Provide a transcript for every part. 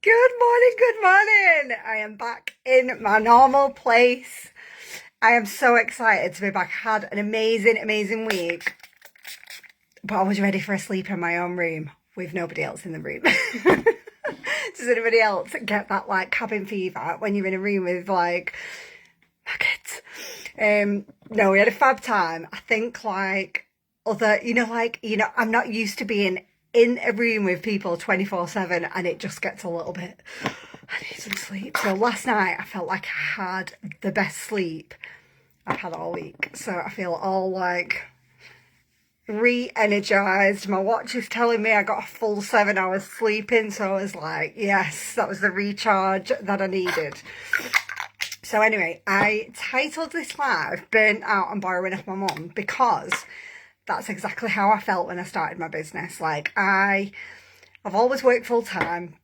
Good morning, good morning. I am back in my normal place. I am so excited to be back. I had an amazing week, but I was ready for a sleep in my own room with nobody else in the room. Does anybody else get that like cabin fever when you're in a room with like my kids? No, we had a fab time. I think like I'm not used to being in a room with people 24/7 and it just gets a little bit, I need some sleep. So last night I felt like I had the best sleep I've had all week. So I feel all like re-energized. My watch is telling me I got a full 7 hours sleeping. So I was like, yes, that was the recharge that I needed. So anyway, I titled this live Burnt Out and Borrowing Off My Mum because that's exactly how I felt when I started my business. Like I've always worked full time.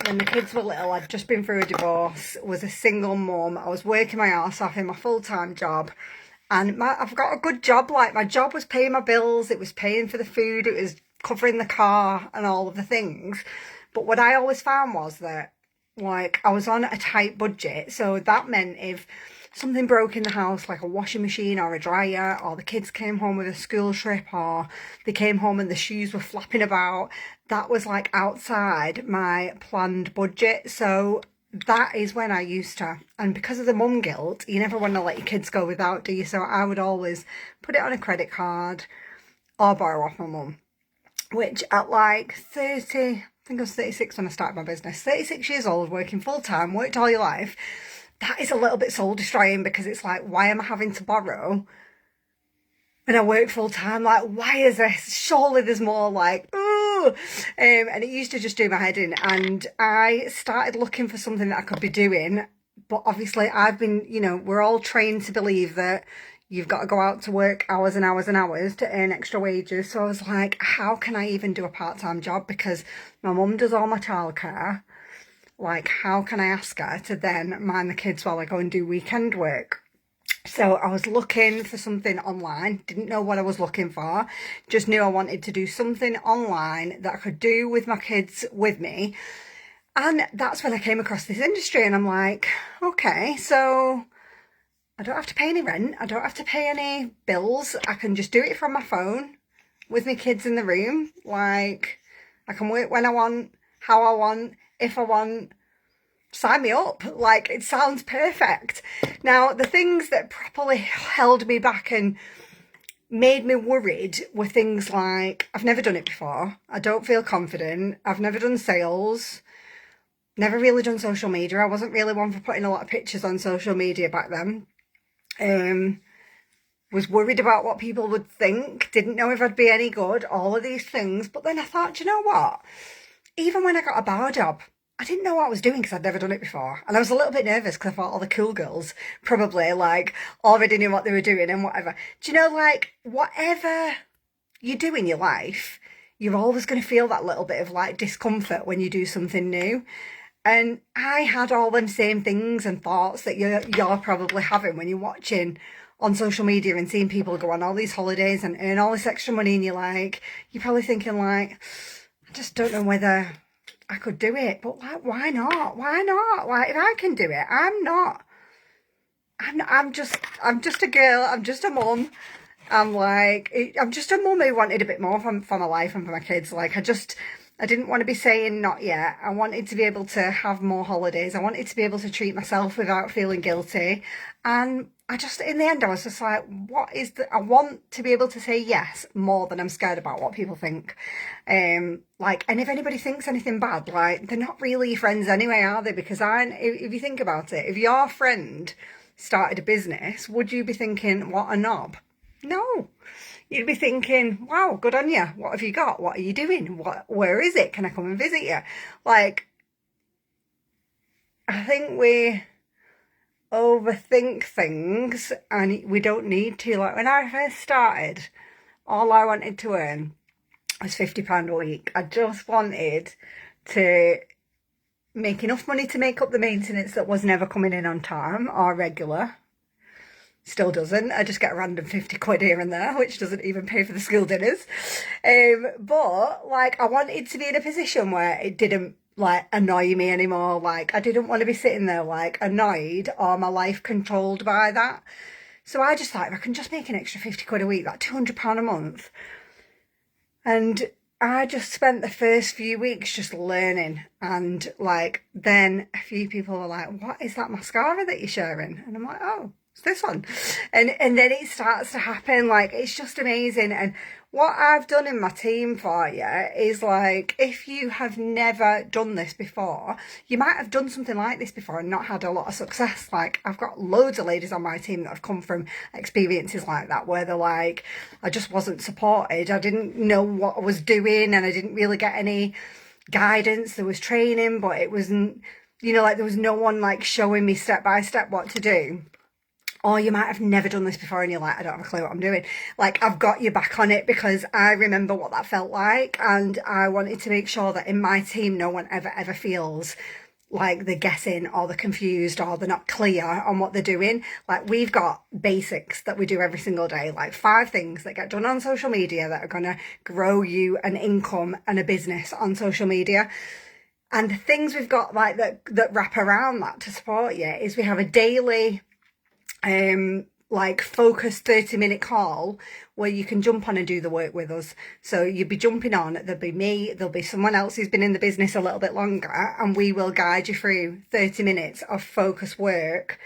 When the kids were little, I'd just been through a divorce, was a single mum. I was working my ass off in my full-time job. And I've got a good job. Like my job was paying my bills, it was paying for the food, it was covering the car and all of the things. But what I always found was that like I was on a tight budget. So that meant if something broke in the house, like a washing machine or a dryer, or the kids came home with a school trip, or they came home and the shoes were flapping about, that was like outside my planned budget. So that is when I used to, and because of the mum guilt, you never want to let your kids go without, do you? So I would always put it on a credit card or borrow off my mum, which at like 30, I think I was 36 when I started my business, 36 years old, working full time, worked all your life, that is a little bit soul destroying because it's like, why am I having to borrow and I work full time? Like, why is this? Surely there's more. Like, ooh. And it used to just do my head in. And I started looking for something that I could be doing. But obviously, I've been, we're all trained to believe that you've got to go out to work hours and hours and hours to earn extra wages. So I was like, how can I even do a part-time job? Because my mum does all my childcare. Like, how can I ask her to then mind the kids while I go and do weekend work? So I was looking for something online, didn't know what I was looking for, just knew I wanted to do something online that I could do with my kids with me. And that's when I came across this industry and I'm like, okay, so I don't have to pay any rent, I don't have to pay any bills, I can just do it from my phone with my kids in the room. Like, I can work when I want, how I want, if I want. Sign me up. Like, it sounds perfect. Now, the things that properly held me back and made me worried were things like, I've never done it before. I don't feel confident. I've never done sales. Never really done social media. I wasn't really one for putting a lot of pictures on social media back then. Was worried about what people would think. Didn't know if I'd be any good. All of these things. But then I thought, do you know what? Even when I got a bar job, I didn't know what I was doing because I'd never done it before. And I was a little bit nervous because I thought all the cool girls probably like already knew what they were doing and whatever. Do you know, like, whatever you do in your life, you're always going to feel that little bit of like discomfort when you do something new. And I had all them same things and thoughts that you're probably having when you're watching on social media and seeing people go on all these holidays and earn all this extra money, and you're probably thinking like, I just don't know whether I could do it. But like, why not? Why not? Like, if I can do it, I'm just a girl. I'm just a mum. I'm just a mum who wanted a bit more for my life and for my kids. Like, I didn't want to be saying not yet. I wanted to be able to have more holidays. I wanted to be able to treat myself without feeling guilty. And in the end, I was just like, I want to be able to say yes more than I'm scared about what people think. And if anybody thinks anything bad, like, they're not really your friends anyway, are they? Because if you think about it, if your friend started a business, would you be thinking, what a knob? No. You'd be thinking, wow, good on you. What have you got? What are you doing? Where is it? Can I come and visit you? Like, I think we overthink things and we don't need to. Like, when I first started, all I wanted to earn was £50 a week. I just wanted to make enough money to make up the maintenance that was never coming in on time or regular. Still doesn't. I just get a random 50 quid here and there, which doesn't even pay for the school dinners. But like, I wanted to be in a position where it didn't like annoy me anymore. Like I didn't want to be sitting there like annoyed or my life controlled by that. So I just thought if I can just make an extra 50 quid a week, like £200 a month. And I just spent the first few weeks just learning. And like, then a few people were like, what is that mascara that you're sharing? And I'm like, oh, it's this one. And then it starts to happen. Like, it's just amazing. And what I've done in my team for you is like, if you have never done this before, you might have done something like this before and not had a lot of success. Like, I've got loads of ladies on my team that have come from experiences like that, where they're like, I just wasn't supported. I didn't know what I was doing and I didn't really get any guidance. There was training, but it wasn't, you know, like there was no one like showing me step by step what to do. Or you might have never done this before and you're like, I don't have a clue what I'm doing. Like, I've got you back on it because I remember what that felt like. And I wanted to make sure that in my team, no one ever feels like they're guessing or they're confused or they're not clear on what they're doing. Like, we've got basics that we do every single day, like 5 things that get done on social media that are going to grow you an income and a business on social media. And the things we've got like that wrap around that to support you is we have a daily like focused 30-minute call where you can jump on and do the work with us. So you'd be jumping on, there'll be me, there'll be someone else who's been in the business a little bit longer, and we will guide you through 30 minutes of focused work,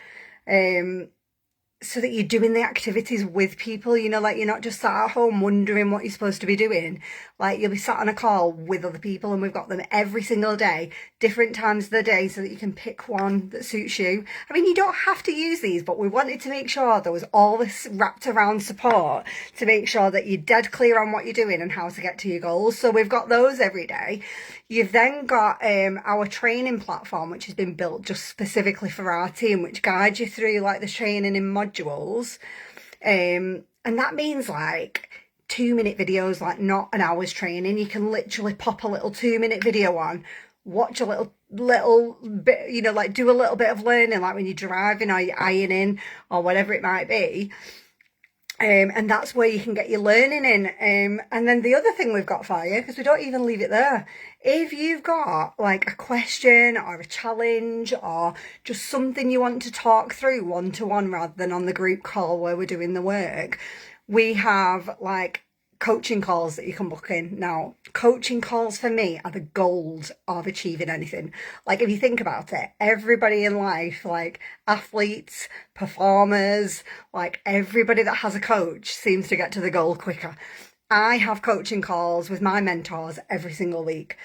so that you're doing the activities with people, you know, like you're not just sat at home wondering what you're supposed to be doing. Like, you'll be sat on a call with other people, and we've got them every single day, different times of the day, so that you can pick one that suits you. I mean, you don't have to use these, but we wanted to make sure there was all this wrapped around support to make sure that you're dead clear on what you're doing and how to get to your goals. So we've got those every day. You've then got our training platform, which has been built just specifically for our team, which guides you through like the training in modules. And that means like 2-minute videos, like not an hour's training. You can literally pop a little 2-minute video on, watch a little bit, you know, like do a little bit of learning, like when you're driving or you're ironing or whatever it might be. And that's where you can get your learning in. And then the other thing we've got for you, because we don't even leave it there, if you've got like a question or a challenge or just something you want to talk through one-to-one rather than on the group call where we're doing the work, we have like coaching calls that you can book in. Now, coaching calls for me are the gold of achieving anything. Like, if you think about it, everybody in life, like athletes, performers, like everybody that has a coach seems to get to the goal quicker. I have coaching calls with my mentors every single week.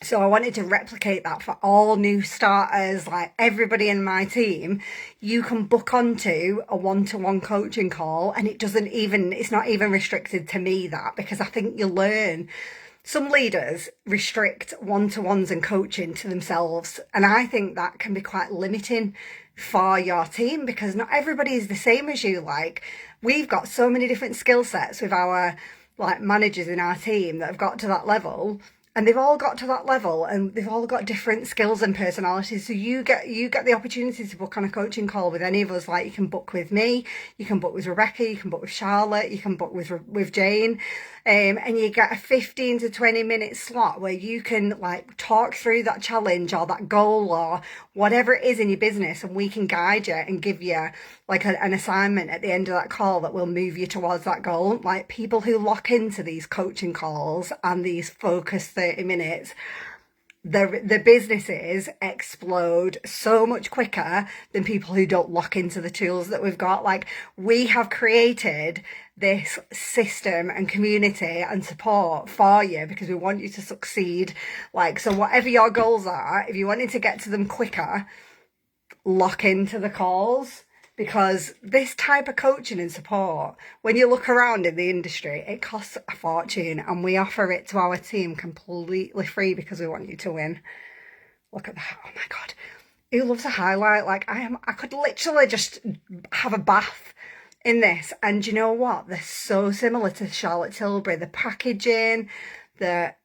So I wanted to replicate that for all new starters, like everybody in my team. You can book onto a one-to-one coaching call, and it's not even restricted to me, that, because I think you learn. Some leaders restrict one-to-ones and coaching to themselves, and I think that can be quite limiting for your team because not everybody is the same as you. Like, we've got so many different skill sets with our like managers in our team that have got to that level. And they've all got to that level and they've all got different skills and personalities. So you get the opportunity to book on a coaching call with any of us. Like, you can book with me, you can book with Rebecca, you can book with Charlotte, you can book with Jane. And you get a 15 to 20 minute slot where you can like talk through that challenge or that goal or whatever it is in your business, and we can guide you and give you like an assignment at the end of that call that will move you towards that goal. Like, people who lock into these coaching calls and these focused 30 minutes, the businesses explode so much quicker than people who don't lock into the tools that we've got. Like, we have created this system and community and support for you because we want you to succeed. Like, so whatever your goals are, if you wanted to get to them quicker, lock into the calls. Because this type of coaching and support, when you look around in the industry, it costs a fortune, and we offer it to our team completely free because we want you to win. Look at that. Oh my God. Who loves a highlight? Like, I could literally just have a bath in this. And you know what? They're so similar to Charlotte Tilbury. The packaging,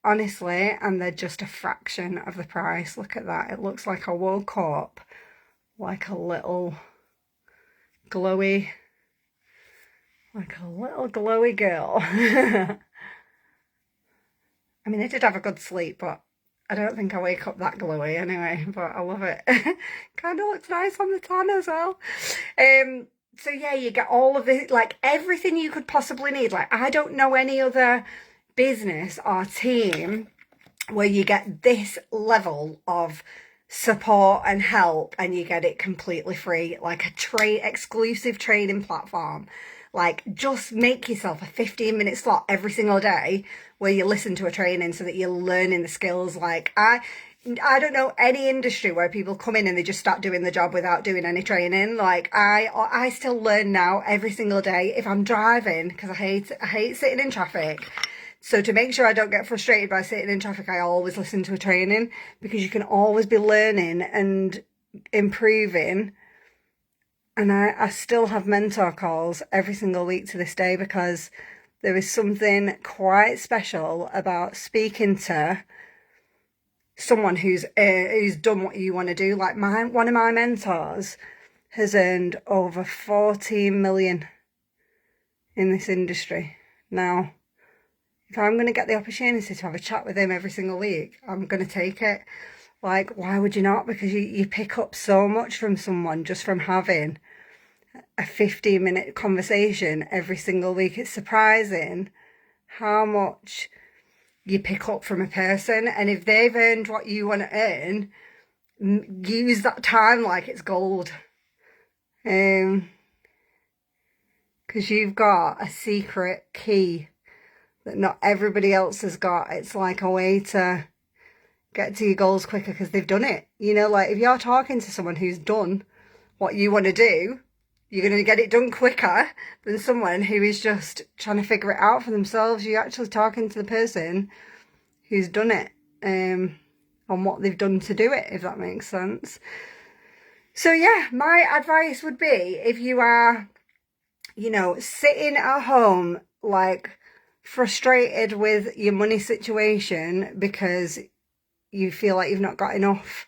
honestly, and they're just a fraction of the price. Look at that. It looks like I woke up like a little glowy girl. I mean, I did have a good sleep, but I don't think I wake up that glowy anyway, but I love it. Kind of looks nice on the tan as well. So yeah, you get all of it, like everything you could possibly need. Like, I don't know any other business or team where you get this level of support and help and you get it completely free, like a exclusive training platform. Like, just make yourself a 15-minute slot every single day where you listen to a training so that you're learning the skills. Like, I don't know any industry where people come in and they just start doing the job without doing any training. Like, I still learn now every single day if I'm driving, because I hate sitting in traffic. So to make sure I don't get frustrated by sitting in traffic, I always listen to a training, because you can always be learning and improving. And I still have mentor calls every single week to this day, because there is something quite special about speaking to someone who's done what you want to do. Like, one of my mentors has earned over 14 million in this industry. Now, if I'm going to get the opportunity to have a chat with him every single week, I'm going to take it. Like, why would you not? Because you pick up so much from someone just from having a 15-minute conversation every single week. It's surprising how much you pick up from a person. And if they've earned what you want to earn, use that time like it's gold. Because you've got a secret key that not everybody else has got. It's like a way to get to your goals quicker because they've done it. You know, like, if you're talking to someone who's done what you want to do, you're going to get it done quicker than someone who is just trying to figure it out for themselves. You're actually talking to the person who's done it, on what they've done to do it, if that makes sense. So yeah, my advice would be, if you are, you know, sitting at home, like, frustrated with your money situation because you feel like you've not got enough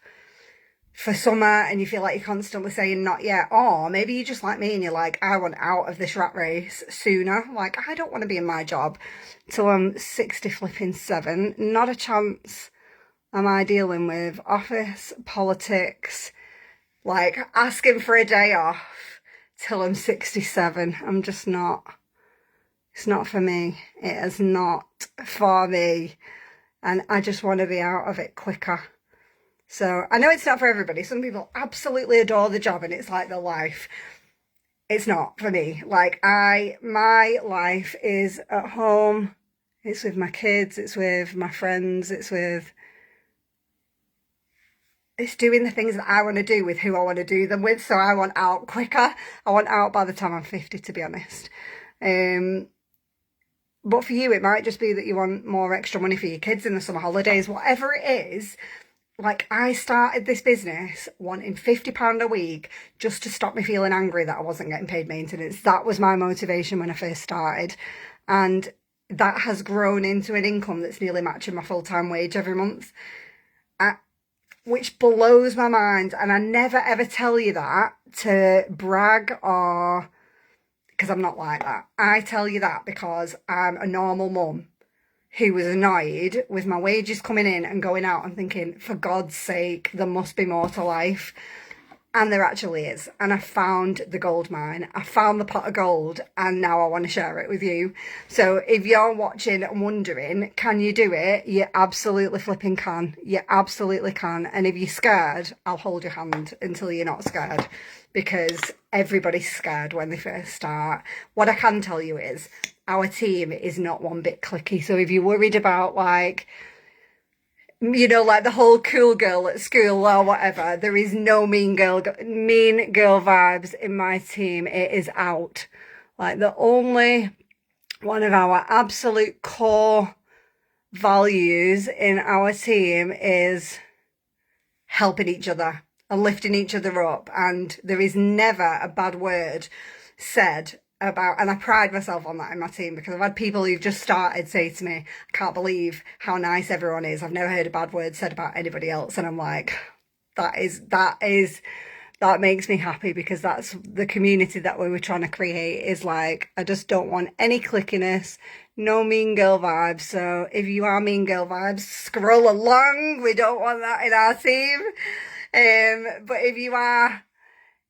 for summer and you feel like you're constantly saying not yet, or maybe you're just like me and you're like, I want out of this rat race sooner. Like, I don't want to be in my job till I'm 60 flipping 7. Not a chance am I dealing with office politics, like asking for a day off till I'm 67. I'm just not. It's not for me. It is not for me. And I just want to be out of it quicker. So I know it's not for everybody. Some people absolutely adore the job and it's like their life. It's not for me. Like, my life is at home. It's with my kids. It's with my friends. It's doing the things that I want to do with who I want to do them with. So I want out quicker. I want out by the time I'm 50, to be honest. But for you, it might just be that you want more extra money for your kids in the summer holidays. Whatever it is, like, I started this business wanting £50 a week just to stop me feeling angry that I wasn't getting paid maintenance. That was my motivation when I first started. And that has grown into an income that's nearly matching my full-time wage every month, which blows my mind. And I never, ever tell you that to brag or... because I'm not like that. I tell you that because I'm a normal mum who was annoyed with my wages coming in and going out and thinking, for God's sake, there must be more to life. And there actually is. And I found the gold mine. I found the pot of gold, and now I want to share it with you. So if you're watching and wondering, can you do it? You absolutely flipping can. You absolutely can. And if you're scared, I'll hold your hand until you're not scared, because everybody's scared when they first start. What I can tell you is our team is not one bit cliquey. So if you're worried about, like, you know, like the whole cool girl at school or whatever, there is no mean girl vibes in my team. It is out. Like, the only one of our absolute core values in our team is helping each other and lifting each other up. And there is never a bad word said about, and I pride myself on that in my team, because I've had people who've just started say to me, I can't believe how nice everyone is. I've never heard a bad word said about anybody else. And I'm like, that is that makes me happy, because that's the community that we were trying to create. Is like, I just don't want any clickiness, no mean girl vibes. So if you are mean girl vibes, scroll along. We don't want that in our team. But if you are,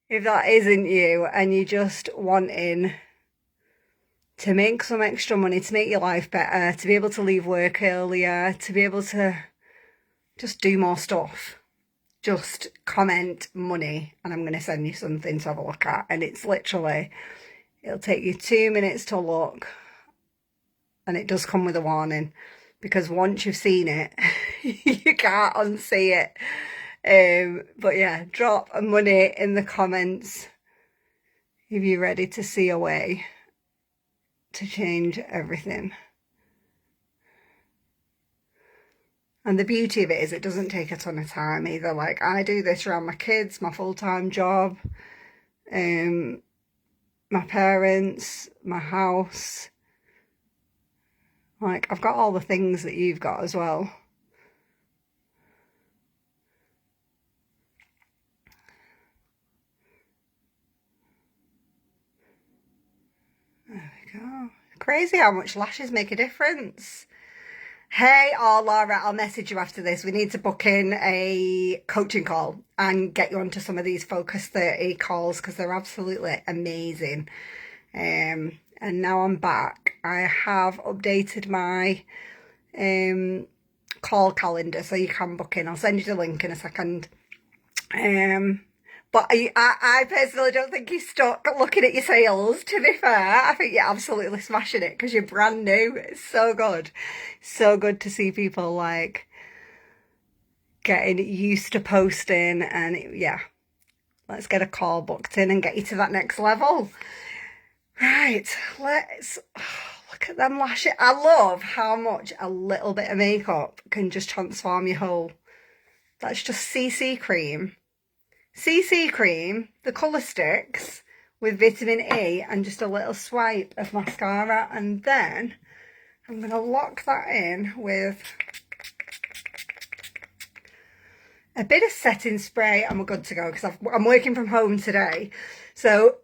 if that isn't you and you're just wanting to make some extra money, to make your life better, to be able to leave work earlier, to be able to just do more stuff, just comment money and I'm going to send you something to have a look at. And it's literally, it'll take you 2 minutes to look, and it does come with a warning, because once you've seen it, you can't unsee it. But yeah, drop money in the comments if you're ready to see a way to change everything. And the beauty of it is it doesn't take a ton of time either. Like, I do this around my kids, my full-time job, my parents, my house. Like, I've got all the things that you've got as well. There we go. Crazy how much lashes make a difference. Hey, Laura, I'll message you after this. We need to book in a coaching call and get you onto some of these Focus 30 calls, because they're absolutely amazing. And now I'm back. I have updated my call calendar, so you can book in. I'll send you the link in a second. But I personally don't think you're stuck looking at your sales, to be fair. I think you're absolutely smashing it, because you're brand new. It's so good. So good to see people like getting used to posting. And yeah, let's get a call booked in and get you to that next level. Right, let's look at them lashes. I love how much a little bit of makeup can just transform your whole. That's just CC cream. CC cream, the colour sticks with vitamin E, and just a little swipe of mascara. And then I'm going to lock that in with a bit of setting spray and we're good to go, because I'm working from home today. So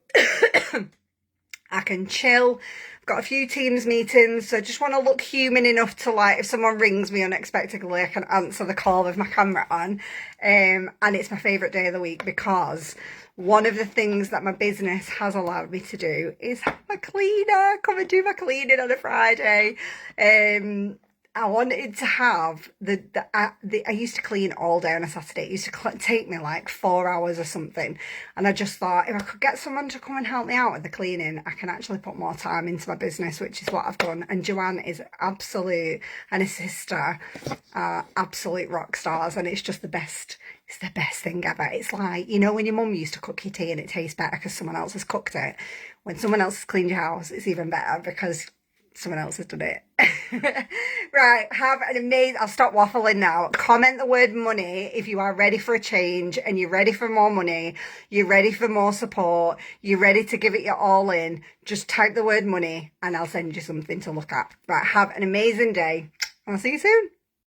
I can chill. I've got a few Teams meetings, so I just want to look human enough to, like, if someone rings me unexpectedly, I can answer the call with my camera on. And it's my favourite day of the week, because one of the things that my business has allowed me to do is have a cleaner come and do my cleaning on a Friday. I wanted to have I used to clean all day on a Saturday. It used to take me like 4 hours or something. And I just thought, if I could get someone to come and help me out with the cleaning, I can actually put more time into my business, which is what I've done. And Joanne is absolute, and her sister are absolute rock stars. And it's just the best. It's the best thing ever. It's like, you know, when your mum used to cook your tea and it tastes better because someone else has cooked it. When someone else has cleaned your house, it's even better because someone else has done it. Right, have an amazing, I'll stop waffling now. Comment the word money if you are ready for a change and you're ready for more money, you're ready for more support, you're ready to give it your all in. Just type the word money and I'll send you something to look at. Right, have an amazing day. I'll see you soon.